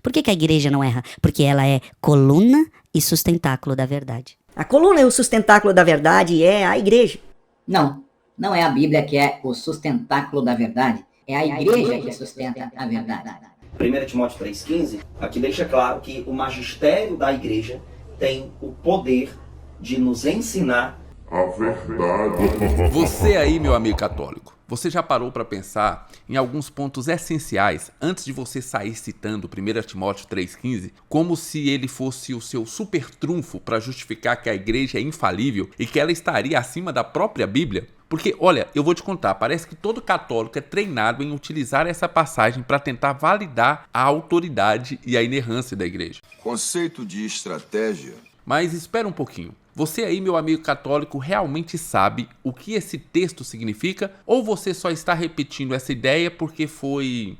Por que a igreja não erra? Porque ela é coluna e sustentáculo da verdade. A coluna e o sustentáculo da verdade é a igreja. Não, não é a Bíblia que é o sustentáculo da verdade. É a igreja que sustenta a verdade. 1 Timóteo 3,15, aqui deixa claro que o magistério da igreja tem o poder de nos ensinar a verdade. Você aí, meu amigo católico, você já parou para pensar em alguns pontos essenciais antes de você sair citando 1 Timóteo 3,15 como se ele fosse o seu super trunfo para justificar que a igreja é infalível e que ela estaria acima da própria Bíblia? Porque, olha, eu vou te contar, parece que todo católico é treinado em utilizar essa passagem para tentar validar a autoridade e a inerrância da igreja. Conceito de estratégia. Mas espera um pouquinho. Você aí, meu amigo católico, realmente sabe o que esse texto significa? Ou você só está repetindo essa ideia porque foi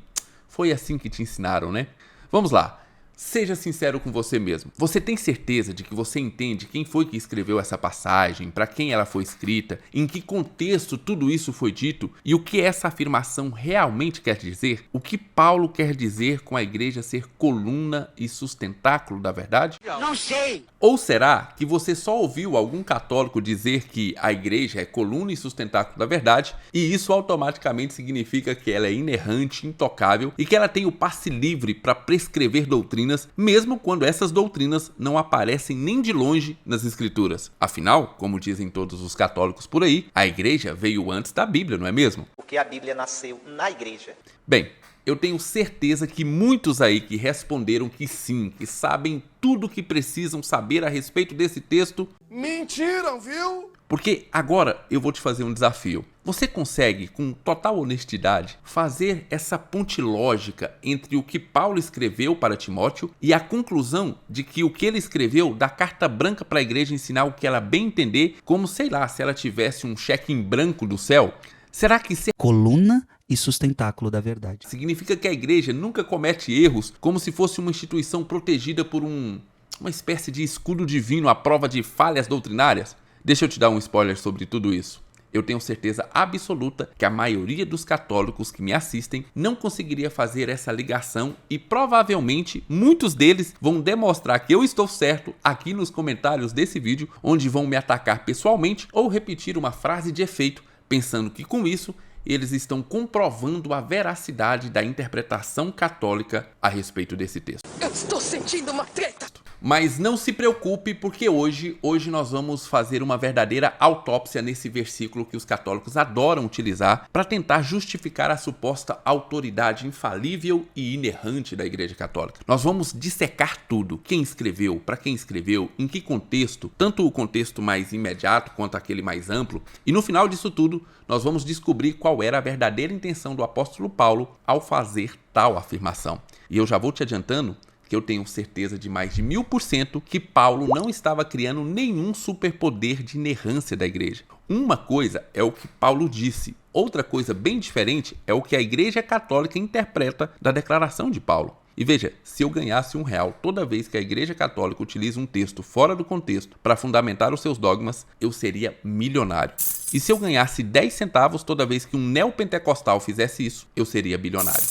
assim que te ensinaram, né? Vamos lá. Seja sincero com você mesmo. Você tem certeza de que você entende quem foi que escreveu essa passagem, para quem ela foi escrita, em que contexto tudo isso foi dito e o que essa afirmação realmente quer dizer? O que Paulo quer dizer com a igreja ser coluna e sustentáculo da verdade? Não sei! Ou será que você só ouviu algum católico dizer que a igreja é coluna e sustentáculo da verdade e isso automaticamente significa que ela é inerrante, intocável e que ela tem o passe livre para prescrever doutrinas, mesmo quando essas doutrinas não aparecem nem de longe nas escrituras? Afinal, como dizem todos os católicos por aí, a igreja veio antes da Bíblia, não é mesmo? Porque a Bíblia nasceu na igreja. Bem, eu tenho certeza que muitos aí que responderam que sim, que sabem tudo o que precisam saber a respeito desse texto, Mentiram, viu? porque agora eu vou te fazer um desafio. Você consegue, com total honestidade, fazer essa ponte lógica entre o que Paulo escreveu para Timóteo e a conclusão de que o que ele escreveu dá carta branca para a igreja ensinar o que ela bem entender, como, sei lá, se ela tivesse um cheque em branco do céu? Será que ser Coluna e sustentáculo da verdade. significa que a igreja nunca comete erros, como se fosse uma instituição protegida por uma espécie de escudo divino à prova de falhas doutrinárias? Deixa eu te dar um spoiler sobre tudo isso. Eu tenho certeza absoluta que a maioria dos católicos que me assistem não conseguiria fazer essa ligação e provavelmente muitos deles vão demonstrar que eu estou certo aqui nos comentários desse vídeo, onde vão me atacar pessoalmente ou repetir uma frase de efeito, pensando que com isso eles estão comprovando a veracidade da interpretação católica a respeito desse texto. Eu estou sentindo uma treta! Mas não se preocupe, porque hoje nós vamos fazer uma verdadeira autópsia nesse versículo que os católicos adoram utilizar para tentar justificar a suposta autoridade infalível e inerrante da Igreja Católica. Nós vamos dissecar tudo: quem escreveu, para quem escreveu, em que contexto, tanto o contexto mais imediato quanto aquele mais amplo, e no final disso tudo, nós vamos descobrir qual era a verdadeira intenção do apóstolo Paulo ao fazer tal afirmação. E eu já vou te adiantando que eu tenho certeza de mais de 1000% que Paulo não estava criando nenhum superpoder de inerrância da igreja. Uma coisa é o que Paulo disse, outra coisa bem diferente é o que a Igreja Católica interpreta da declaração de Paulo. E veja, se eu ganhasse R$1 toda vez que a Igreja Católica utiliza um texto fora do contexto para fundamentar os seus dogmas, eu seria milionário. E se eu ganhasse 10 centavos toda vez que um neopentecostal fizesse isso, eu seria bilionário.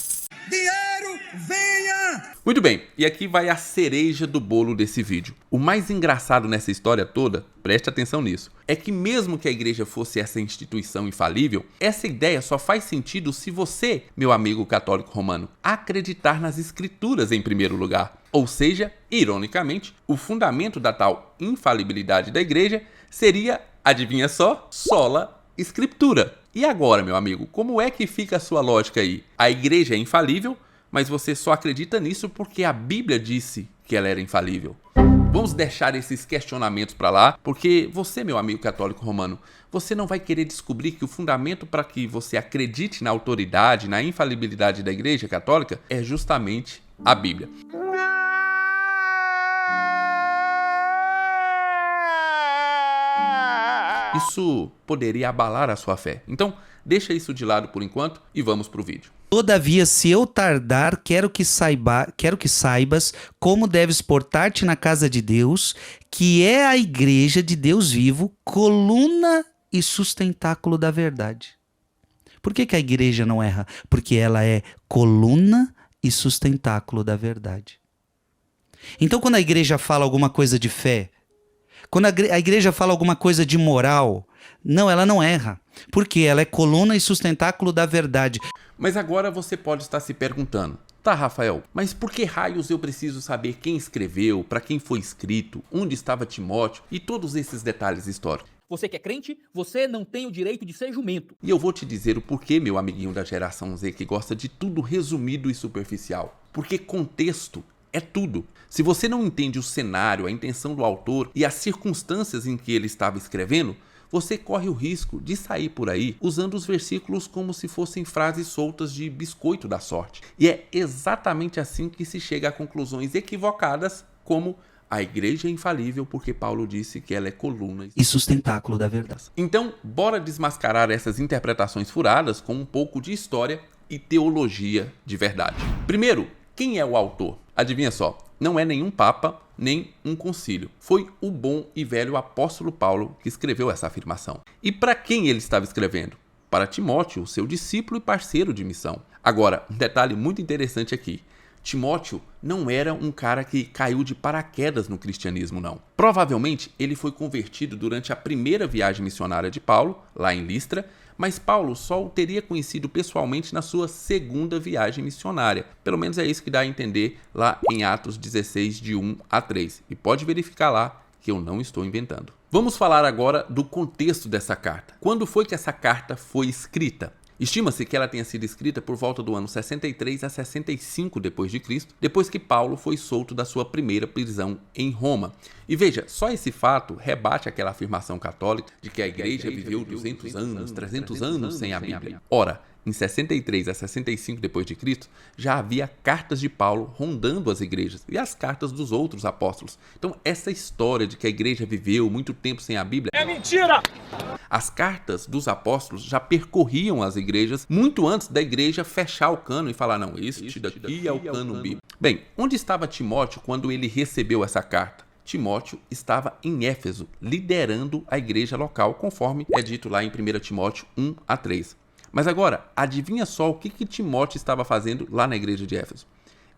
Dinheiro, venha! Muito bem, e aqui vai a cereja do bolo desse vídeo. O mais engraçado nessa história toda, preste atenção nisso, é que mesmo que a igreja fosse essa instituição infalível, essa ideia só faz sentido se você, meu amigo católico romano, acreditar nas escrituras em primeiro lugar. Ou seja, ironicamente, o fundamento da tal infalibilidade da igreja seria, adivinha só, sola escritura. E agora, meu amigo, como é que fica a sua lógica aí? A igreja é infalível, mas você só acredita nisso porque a Bíblia disse que ela era infalível. Vamos deixar esses questionamentos para lá, porque você, meu amigo católico romano, você não vai querer descobrir que o fundamento para que você acredite na autoridade, na infalibilidade da Igreja Católica é justamente a Bíblia. Isso poderia abalar a sua fé. Então, deixa isso de lado por enquanto e vamos pro vídeo. Todavia, se eu tardar, quero que saibas como deves portar-te na casa de Deus, que é a igreja de Deus vivo, coluna e sustentáculo da verdade. Por que a igreja não erra? Porque ela é coluna e sustentáculo da verdade. Então, quando a igreja fala alguma coisa de fé, quando a igreja fala alguma coisa de moral, não, ela não erra. Porque ela é coluna e sustentáculo da verdade. Mas agora você pode estar se perguntando: tá, Rafael, mas por que raios eu preciso saber quem escreveu, para quem foi escrito, onde estava Timóteo e todos esses detalhes históricos? Você que é crente, você não tem o direito de ser jumento. E eu vou te dizer o porquê, meu amiguinho da geração Z, que gosta de tudo resumido e superficial. Porque contexto é tudo. Se você não entende o cenário, a intenção do autor e as circunstâncias em que ele estava escrevendo, você corre o risco de sair por aí usando os versículos como se fossem frases soltas de biscoito da sorte. E é exatamente assim que se chega a conclusões equivocadas, como a igreja é infalível porque Paulo disse que ela é coluna E sustentáculo da verdade. Então, bora desmascarar essas interpretações furadas com um pouco de história e teologia de verdade. Primeiro, quem é o autor? Adivinha só, não é nenhum papa, nem um concílio. Foi o bom e velho apóstolo Paulo que escreveu essa afirmação. E para quem ele estava escrevendo? Para Timóteo, seu discípulo e parceiro de missão. Agora, um detalhe muito interessante aqui. Timóteo não era um cara que caiu de paraquedas no cristianismo, não. Provavelmente ele foi convertido durante a primeira viagem missionária de Paulo, lá em Listra, mas Paulo só o teria conhecido pessoalmente na sua segunda viagem missionária. Pelo menos é isso que dá a entender lá em Atos 16, de 1 a 3. E pode verificar lá que eu não estou inventando. Vamos falar agora do contexto dessa carta. Quando foi que essa carta foi escrita? Estima-se que ela tenha sido escrita por volta do ano 63 a 65 d.C., depois que Paulo foi solto da sua primeira prisão em Roma. E veja, só esse fato rebate aquela afirmação católica de que a igreja viveu 200 anos, 300 anos sem a Bíblia. Ora, em 63 a 65 d.C., já havia cartas de Paulo rondando as igrejas e as cartas dos outros apóstolos. Então, essa história de que a igreja viveu muito tempo sem a Bíblia É mentira! As cartas dos apóstolos já percorriam as igrejas muito antes da igreja fechar o cano e falar: não, este daqui é o cano bíblico. Bem, onde estava Timóteo quando ele recebeu essa carta? Timóteo estava em Éfeso, liderando a igreja local, conforme é dito lá em 1 Timóteo 1 a 3. Mas agora, adivinha só o que Timóteo estava fazendo lá na igreja de Éfeso?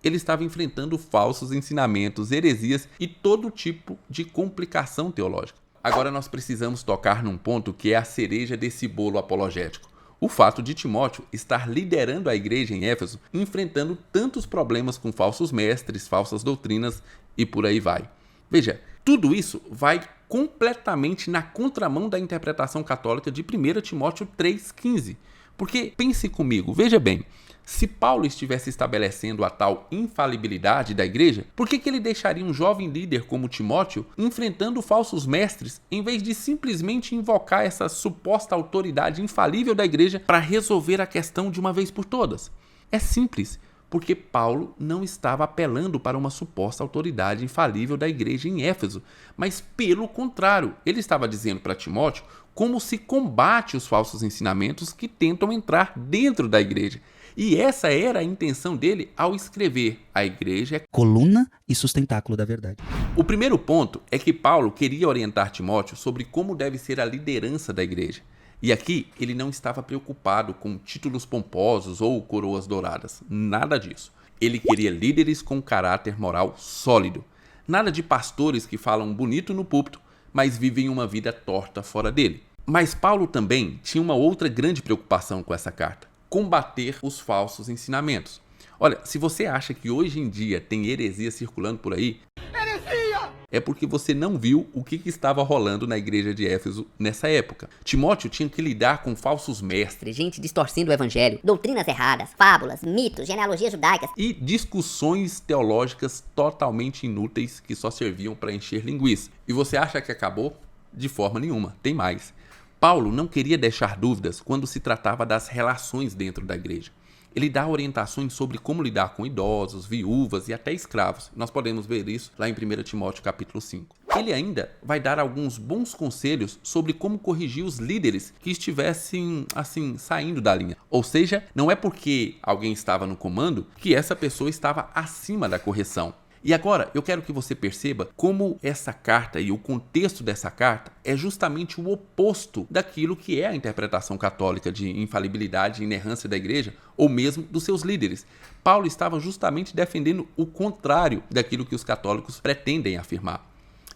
Ele estava enfrentando falsos ensinamentos, heresias e todo tipo de complicação teológica. Agora nós precisamos tocar num ponto que é a cereja desse bolo apologético. O fato de Timóteo estar liderando a igreja em Éfeso, enfrentando tantos problemas com falsos mestres, falsas doutrinas e por aí vai. Veja, tudo isso vai completamente na contramão da interpretação católica de 1 Timóteo 3,15. Porque, pense comigo, veja bem, se Paulo estivesse estabelecendo a tal infalibilidade da igreja, por que ele deixaria um jovem líder como Timóteo enfrentando falsos mestres, em vez de simplesmente invocar essa suposta autoridade infalível da igreja para resolver a questão de uma vez por todas? É simples, porque Paulo não estava apelando para uma suposta autoridade infalível da igreja em Éfeso, mas pelo contrário, ele estava dizendo para Timóteo como se combate os falsos ensinamentos que tentam entrar dentro da igreja. E essa era a intenção dele ao escrever: a igreja é coluna e sustentáculo da verdade. O primeiro ponto é que Paulo queria orientar Timóteo sobre como deve ser a liderança da igreja. E aqui ele não estava preocupado com títulos pomposos ou coroas douradas. Nada disso. Ele queria líderes com caráter moral sólido. Nada de pastores que falam bonito no púlpito, mas vivem uma vida torta fora dele. Mas Paulo também tinha uma outra grande preocupação com essa carta: combater os falsos ensinamentos. Olha, se você acha que hoje em dia tem heresia circulando por aí, é porque você não viu o que estava rolando na igreja de Éfeso nessa época. Timóteo tinha que lidar com falsos mestres, gente distorcendo o evangelho, doutrinas erradas, fábulas, mitos, genealogias judaicas e discussões teológicas totalmente inúteis que só serviam para encher linguiça. E você acha que acabou? De forma nenhuma, tem mais. Paulo não queria deixar dúvidas quando se tratava das relações dentro da igreja. Ele dá orientações sobre como lidar com idosos, viúvas e até escravos. Nós podemos ver isso lá em 1 Timóteo capítulo 5. Ele ainda vai dar alguns bons conselhos sobre como corrigir os líderes que estivessem, saindo da linha. Ou seja, não é porque alguém estava no comando que essa pessoa estava acima da correção. E agora eu quero que você perceba como essa carta e o contexto dessa carta é justamente o oposto daquilo que é a interpretação católica de infalibilidade e inerrância da igreja, ou mesmo dos seus líderes. Paulo estava justamente defendendo o contrário daquilo que os católicos pretendem afirmar.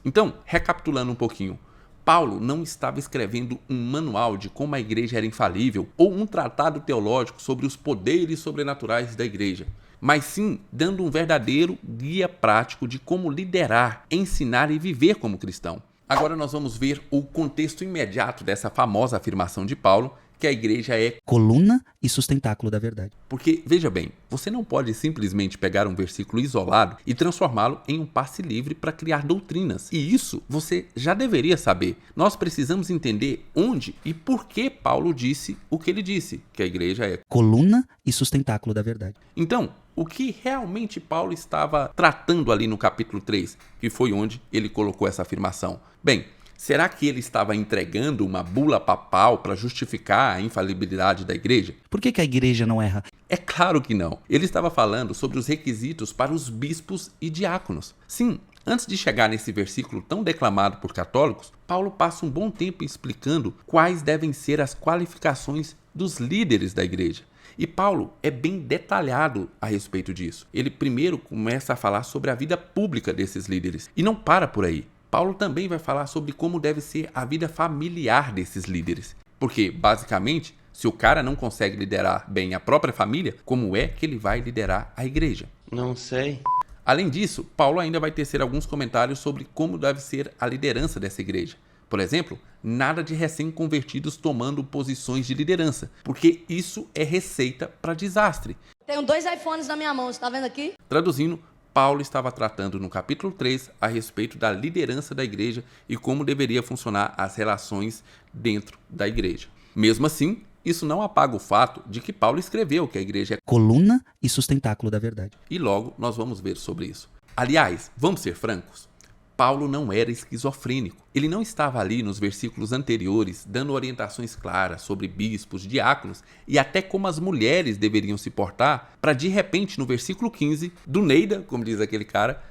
Então, recapitulando um pouquinho, Paulo não estava escrevendo um manual de como a igreja era infalível ou um tratado teológico sobre os poderes sobrenaturais da igreja, mas sim dando um verdadeiro guia prático de como liderar, ensinar e viver como cristão. Agora nós vamos ver o contexto imediato dessa famosa afirmação de Paulo, que a igreja é coluna e sustentáculo da verdade. Porque, veja bem, você não pode simplesmente pegar um versículo isolado e transformá-lo em um passe livre para criar doutrinas. E isso você já deveria saber. Nós precisamos entender onde e por que Paulo disse o que ele disse, que a igreja é coluna e sustentáculo da verdade. Então, o que realmente Paulo estava tratando ali no capítulo 3, que foi onde ele colocou essa afirmação? Bem, será que ele estava entregando uma bula papal para justificar a infalibilidade da igreja? Por que a igreja não erra? É claro que não. Ele estava falando sobre os requisitos para os bispos e diáconos. Sim, antes de chegar nesse versículo tão declamado por católicos, Paulo passa um bom tempo explicando quais devem ser as qualificações dos líderes da igreja. E Paulo é bem detalhado a respeito disso. Ele primeiro começa a falar sobre a vida pública desses líderes. E não para por aí. Paulo também vai falar sobre como deve ser a vida familiar desses líderes. Porque, basicamente, se o cara não consegue liderar bem a própria família, como é que ele vai liderar a igreja? Não sei. Além disso, Paulo ainda vai tecer alguns comentários sobre como deve ser a liderança dessa igreja. Por exemplo, nada de recém-convertidos tomando posições de liderança, porque isso é receita para desastre. Tenho 2 iPhones na minha mão, você tá vendo aqui? Traduzindo, Paulo estava tratando no capítulo 3 a respeito da liderança da igreja e como deveria funcionar as relações dentro da igreja. Mesmo assim, isso não apaga o fato de que Paulo escreveu que a igreja é coluna e sustentáculo da verdade. E logo nós vamos ver sobre isso. Aliás, vamos ser francos, Paulo não era esquizofrênico. Ele não estava ali nos versículos anteriores dando orientações claras sobre bispos, diáconos e até como as mulheres deveriam se portar para de repente no versículo 15, do Neida, como diz aquele cara,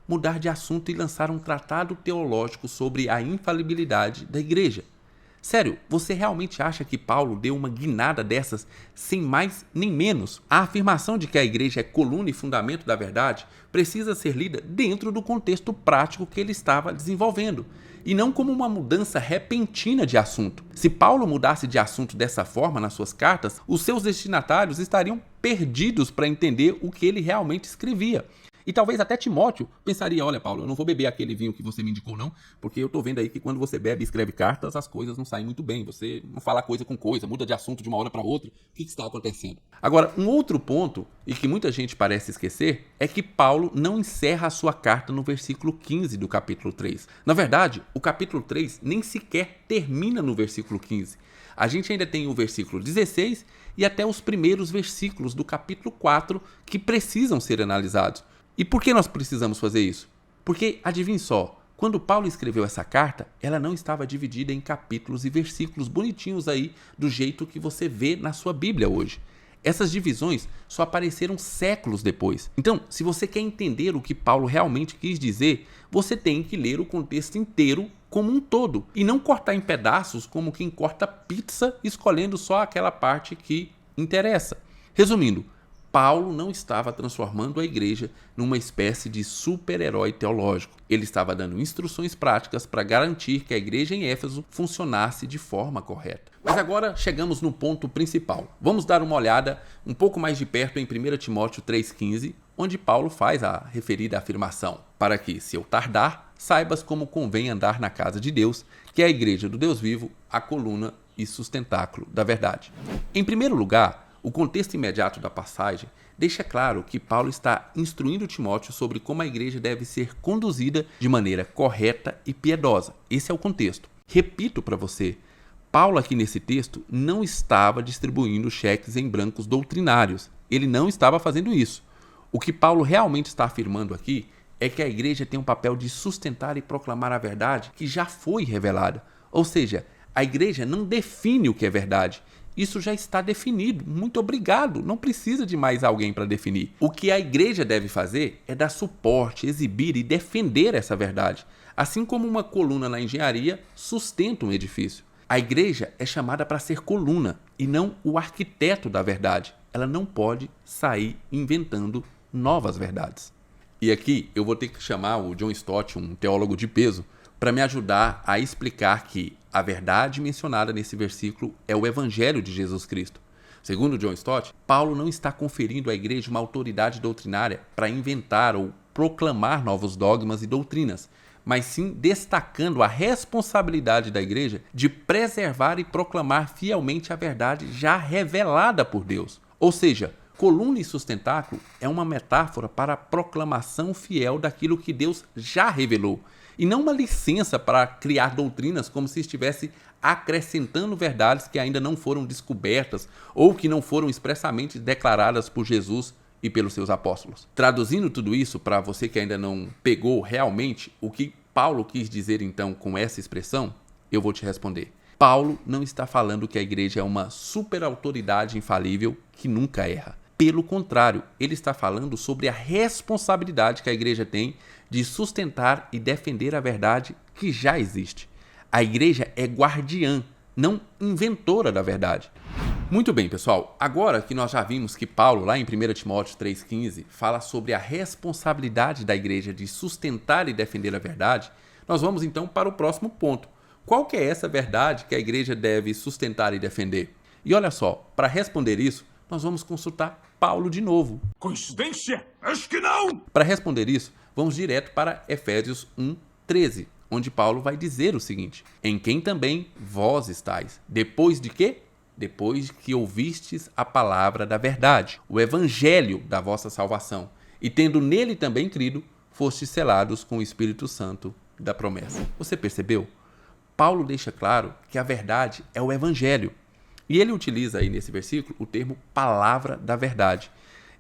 mudar de assunto e lançar um tratado teológico sobre a infalibilidade da igreja. Sério, você realmente acha que Paulo deu uma guinada dessas sem mais nem menos? A afirmação de que a igreja é coluna e fundamento da verdade precisa ser lida dentro do contexto prático que ele estava desenvolvendo, e não como uma mudança repentina de assunto. Se Paulo mudasse de assunto dessa forma nas suas cartas, os seus destinatários estariam perdidos para entender o que ele realmente escrevia. E talvez até Timóteo pensaria, olha Paulo, eu não vou beber aquele vinho que você me indicou não, porque eu tô vendo aí que quando você bebe e escreve cartas, as coisas não saem muito bem, você não fala coisa com coisa, muda de assunto de uma hora para outra, o que está acontecendo? Agora, um outro ponto, e que muita gente parece esquecer, é que Paulo não encerra a sua carta no versículo 15 do capítulo 3. Na verdade, o capítulo 3 nem sequer termina no versículo 15. A gente ainda tem o versículo 16 e até os primeiros versículos do capítulo 4 que precisam ser analisados. E por que nós precisamos fazer isso? Porque, adivinhe só, quando Paulo escreveu essa carta, ela não estava dividida em capítulos e versículos bonitinhos aí, do jeito que você vê na sua Bíblia hoje. Essas divisões só apareceram séculos depois. Então, se você quer entender o que Paulo realmente quis dizer, você tem que ler o contexto inteiro como um todo, e não cortar em pedaços como quem corta pizza, escolhendo só aquela parte que interessa. Resumindo, Paulo não estava transformando a igreja numa espécie de super-herói teológico. Ele estava dando instruções práticas para garantir que a igreja em Éfeso funcionasse de forma correta. Mas agora chegamos no ponto principal. Vamos dar uma olhada um pouco mais de perto em 1 Timóteo 3,15, onde Paulo faz a referida afirmação: para que, se eu tardar, saibas como convém andar na casa de Deus, que é a igreja do Deus vivo, a coluna e sustentáculo da verdade. Em primeiro lugar, o contexto imediato da passagem deixa claro que Paulo está instruindo Timóteo sobre como a igreja deve ser conduzida de maneira correta e piedosa. Esse é o contexto. Repito para você, Paulo aqui nesse texto não estava distribuindo cheques em brancos doutrinários. Ele não estava fazendo isso. O que Paulo realmente está afirmando aqui é que a igreja tem um papel de sustentar e proclamar a verdade que já foi revelada. Ou seja, a igreja não define o que é verdade, Isso já está definido. Muito obrigado. Não precisa de mais alguém para definir. O que a igreja deve fazer é dar suporte, exibir e defender essa verdade. Assim como uma coluna na engenharia sustenta um edifício. A igreja é chamada para ser coluna e não o arquiteto da verdade. Ela não pode sair inventando novas verdades. E aqui eu vou ter que chamar o John Stott, um teólogo de peso, para me ajudar a explicar que a verdade mencionada nesse versículo é o Evangelho de Jesus Cristo. Segundo John Stott, Paulo não está conferindo à igreja uma autoridade doutrinária para inventar ou proclamar novos dogmas e doutrinas, mas sim destacando a responsabilidade da igreja de preservar e proclamar fielmente a verdade já revelada por Deus. Ou seja, coluna e sustentáculo é uma metáfora para a proclamação fiel daquilo que Deus já revelou, e não uma licença para criar doutrinas como se estivesse acrescentando verdades que ainda não foram descobertas ou que não foram expressamente declaradas por Jesus e pelos seus apóstolos. Traduzindo tudo isso para você que ainda não pegou realmente o que Paulo quis dizer então com essa expressão, eu vou te responder. Paulo não está falando que a igreja é uma superautoridade infalível que nunca erra. Pelo contrário, ele está falando sobre a responsabilidade que a igreja tem de sustentar e defender a verdade que já existe. A igreja é guardiã, não inventora da verdade. Muito bem, pessoal. Agora que nós já vimos que Paulo, lá em 1 Timóteo 3,15, fala sobre a responsabilidade da igreja de sustentar e defender a verdade, nós vamos então para o próximo ponto. Qual que é essa verdade que a igreja deve sustentar e defender? E olha só, para responder isso, nós vamos consultar Paulo de novo. Coincidência? Acho que não! Para responder isso, vamos direto para Efésios 1:13, onde Paulo vai dizer o seguinte: em quem também vós estáis, depois de quê? Depois que ouvistes a palavra da verdade, o evangelho da vossa salvação, e tendo nele também crido, fostes selados com o Espírito Santo da promessa. Você percebeu? Paulo deixa claro que a verdade é o evangelho. E ele utiliza aí nesse versículo o termo palavra da verdade.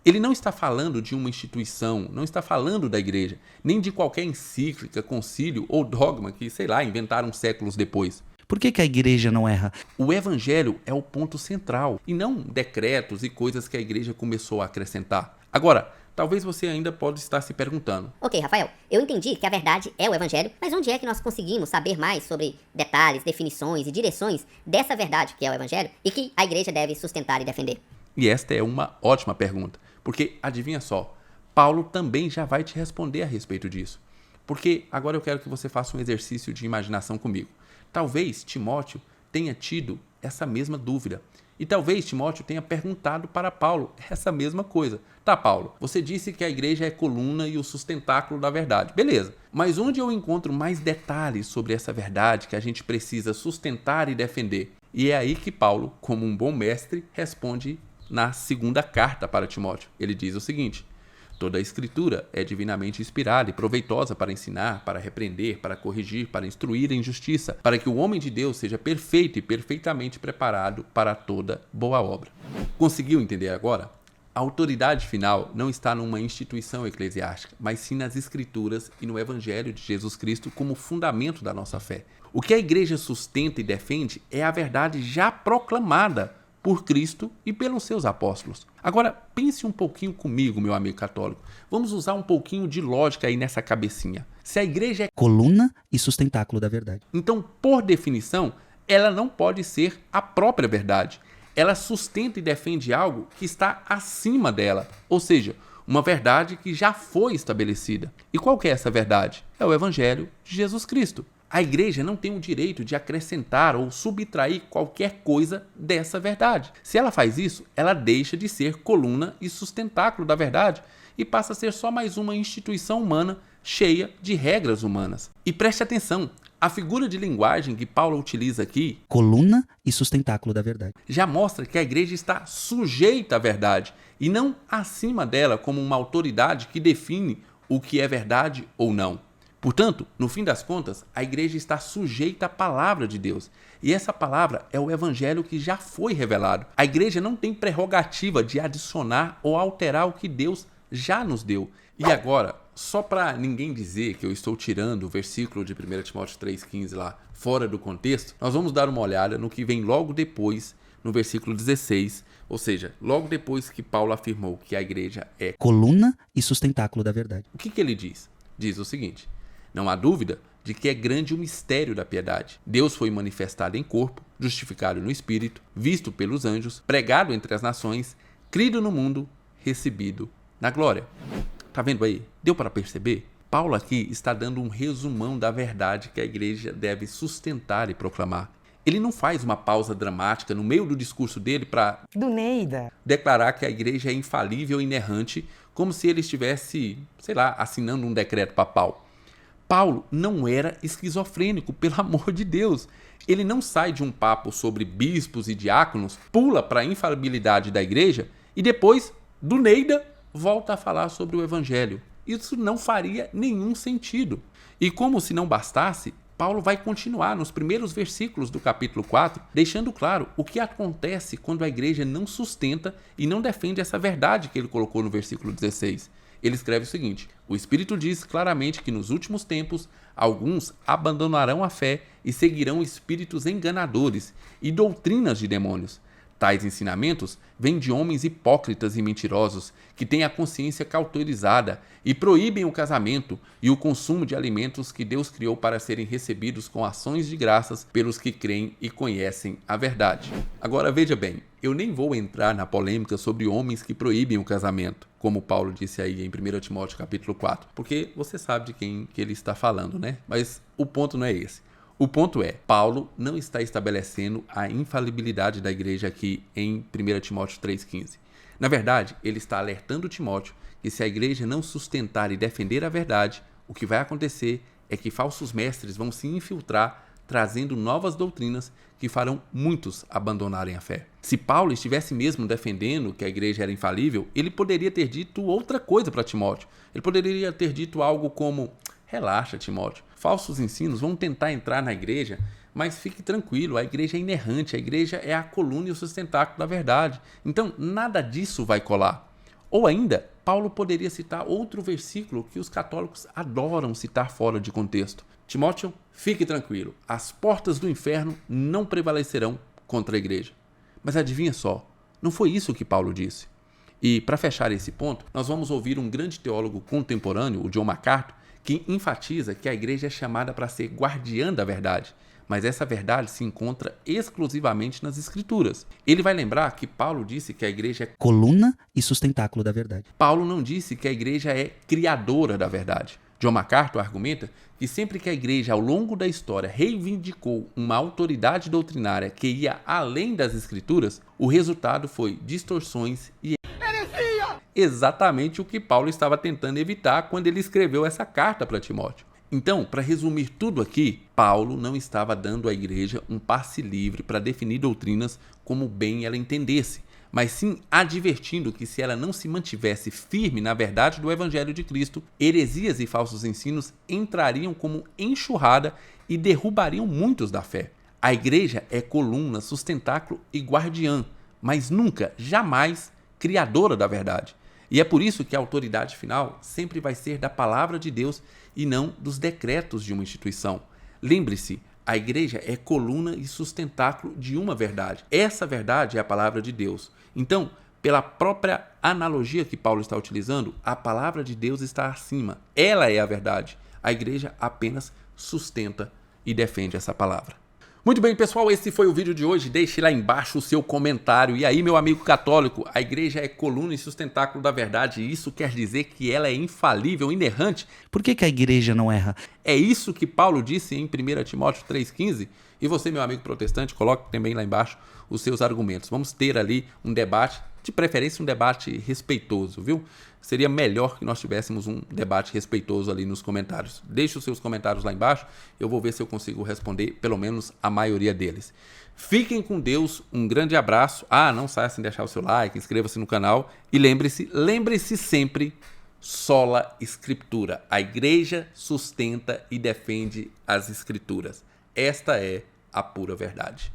Ele não está falando de uma instituição, não está falando da igreja, nem de qualquer encíclica, concílio ou dogma que, sei lá, inventaram séculos depois. Por que a igreja não erra? O evangelho é o ponto central, e não decretos e coisas que a igreja começou a acrescentar. Agora, talvez você ainda pode estar se perguntando. Ok, Rafael, eu entendi que a verdade é o evangelho, mas onde é que nós conseguimos saber mais sobre detalhes, definições e direções dessa verdade que é o evangelho e que a igreja deve sustentar e defender? E esta é uma ótima pergunta, porque adivinha só, Paulo também já vai te responder a respeito disso. Porque agora eu quero que você faça um exercício de imaginação comigo. Talvez Timóteo tenha tido essa mesma dúvida. E talvez Timóteo tenha perguntado para Paulo essa mesma coisa. Tá, Paulo, você disse que a igreja é a coluna e o sustentáculo da verdade. Beleza, mas onde eu encontro mais detalhes sobre essa verdade que a gente precisa sustentar e defender? E é aí que Paulo, como um bom mestre, responde na segunda carta para Timóteo. Ele diz o seguinte: toda a escritura é divinamente inspirada e proveitosa para ensinar, para repreender, para corrigir, para instruir em justiça, para que o homem de Deus seja perfeito e perfeitamente preparado para toda boa obra. Conseguiu entender agora? A autoridade final não está numa instituição eclesiástica, mas sim nas escrituras e no evangelho de Jesus Cristo como fundamento da nossa fé. O que a igreja sustenta e defende é a verdade já proclamada por Cristo e pelos seus apóstolos. Agora, pense um pouquinho comigo, meu amigo católico. Vamos usar um pouquinho de lógica aí nessa cabecinha. Se a igreja é coluna e sustentáculo da verdade, então, por definição, ela não pode ser a própria verdade. Ela sustenta e defende algo que está acima dela, ou seja, uma verdade que já foi estabelecida. E qual que é essa verdade? É o evangelho de Jesus Cristo. A igreja não tem o direito de acrescentar ou subtrair qualquer coisa dessa verdade. Se ela faz isso, ela deixa de ser coluna e sustentáculo da verdade e passa a ser só mais uma instituição humana cheia de regras humanas. E preste atenção, a figura de linguagem que Paulo utiliza aqui, coluna e sustentáculo da verdade, já mostra que a igreja está sujeita à verdade e não acima dela como uma autoridade que define o que é verdade ou não. Portanto, no fim das contas, a igreja está sujeita à palavra de Deus. E essa palavra é o evangelho que já foi revelado. A igreja não tem prerrogativa de adicionar ou alterar o que Deus já nos deu. E agora, só para ninguém dizer que eu estou tirando o versículo de 1 Timóteo 3,15 lá fora do contexto, nós vamos dar uma olhada no que vem logo depois no versículo 16, ou seja, logo depois que Paulo afirmou que a igreja é coluna e sustentáculo da verdade. O que ele diz? Diz o seguinte: não há dúvida de que é grande o mistério da piedade. Deus foi manifestado em corpo, justificado no espírito, visto pelos anjos, pregado entre as nações, crido no mundo, recebido na glória. Tá vendo aí? Deu para perceber? Paulo aqui está dando um resumão da verdade que a igreja deve sustentar e proclamar. Ele não faz uma pausa dramática no meio do discurso dele para declarar que a igreja é infalível e inerrante, como se ele estivesse, assinando um decreto papal. Paulo não era esquizofrênico, pelo amor de Deus. Ele não sai de um papo sobre bispos e diáconos, pula para a infalibilidade da igreja e depois, do nada, volta a falar sobre o evangelho. Isso não faria nenhum sentido. E como se não bastasse, Paulo vai continuar nos primeiros versículos do capítulo 4, deixando claro o que acontece quando a igreja não sustenta e não defende essa verdade que ele colocou no versículo 16. Ele escreve o seguinte: o Espírito diz claramente que nos últimos tempos alguns abandonarão a fé e seguirão espíritos enganadores e doutrinas de demônios. Tais ensinamentos vêm de homens hipócritas e mentirosos que têm a consciência cauterizada e proíbem o casamento e o consumo de alimentos que Deus criou para serem recebidos com ações de graças pelos que creem e conhecem a verdade. Agora veja bem, eu nem vou entrar na polêmica sobre homens que proíbem o casamento, como Paulo disse aí em 1 Timóteo capítulo 4, porque você sabe de quem que ele está falando, né? Mas o ponto não é esse. O ponto é, Paulo não está estabelecendo a infalibilidade da igreja aqui em 1 Timóteo 3,15. Na verdade, ele está alertando Timóteo que se a igreja não sustentar e defender a verdade, o que vai acontecer é que falsos mestres vão se infiltrar, trazendo novas doutrinas que farão muitos abandonarem a fé. Se Paulo estivesse mesmo defendendo que a igreja era infalível, ele poderia ter dito outra coisa para Timóteo. Ele poderia ter dito algo como: relaxa, Timóteo, falsos ensinos vão tentar entrar na igreja, mas fique tranquilo, a igreja é inerrante, a igreja é a coluna e o sustentáculo da verdade. Então, nada disso vai colar. Ou ainda, Paulo poderia citar outro versículo que os católicos adoram citar fora de contexto. Timóteo, fique tranquilo, as portas do inferno não prevalecerão contra a igreja. Mas adivinha só, não foi isso que Paulo disse. E para fechar esse ponto, nós vamos ouvir um grande teólogo contemporâneo, o John MacArthur, que enfatiza que a igreja é chamada para ser guardiã da verdade, mas essa verdade se encontra exclusivamente nas Escrituras. Ele vai lembrar que Paulo disse que a igreja é coluna e sustentáculo da verdade. Paulo não disse que a igreja é criadora da verdade. John MacArthur argumenta que sempre que a igreja, ao longo da história, reivindicou uma autoridade doutrinária que ia além das Escrituras, o resultado foi distorções e exatamente o que Paulo estava tentando evitar quando ele escreveu essa carta para Timóteo. Então, para resumir tudo aqui, Paulo não estava dando à igreja um passe livre para definir doutrinas como bem ela entendesse, mas sim advertindo que se ela não se mantivesse firme na verdade do Evangelho de Cristo, heresias e falsos ensinos entrariam como enxurrada e derrubariam muitos da fé. A igreja é coluna, sustentáculo e guardiã, mas nunca, jamais, criadora da verdade. E é por isso que a autoridade final sempre vai ser da palavra de Deus e não dos decretos de uma instituição. Lembre-se, a igreja é coluna e sustentáculo de uma verdade. Essa verdade é a palavra de Deus. Então, pela própria analogia que Paulo está utilizando, a palavra de Deus está acima. Ela é a verdade. A igreja apenas sustenta e defende essa palavra. Muito bem, pessoal, esse foi o vídeo de hoje. Deixe lá embaixo o seu comentário. E aí, meu amigo católico, a igreja é coluna e sustentáculo da verdade. E isso quer dizer que ela é infalível, inerrante? Por que a igreja não erra? É isso que Paulo disse em 1 Timóteo 3,15? E você, meu amigo protestante, coloque também lá embaixo os seus argumentos. Vamos ter ali um debate, de preferência um debate respeitoso, viu? Seria melhor que nós tivéssemos um debate respeitoso ali nos comentários. Deixe os seus comentários lá embaixo, eu vou ver se eu consigo responder pelo menos a maioria deles. Fiquem com Deus, um grande abraço. Não saia sem deixar o seu like, inscreva-se no canal e lembre-se sempre, sola Escritura. A igreja sustenta e defende as Escrituras. Esta é a pura verdade.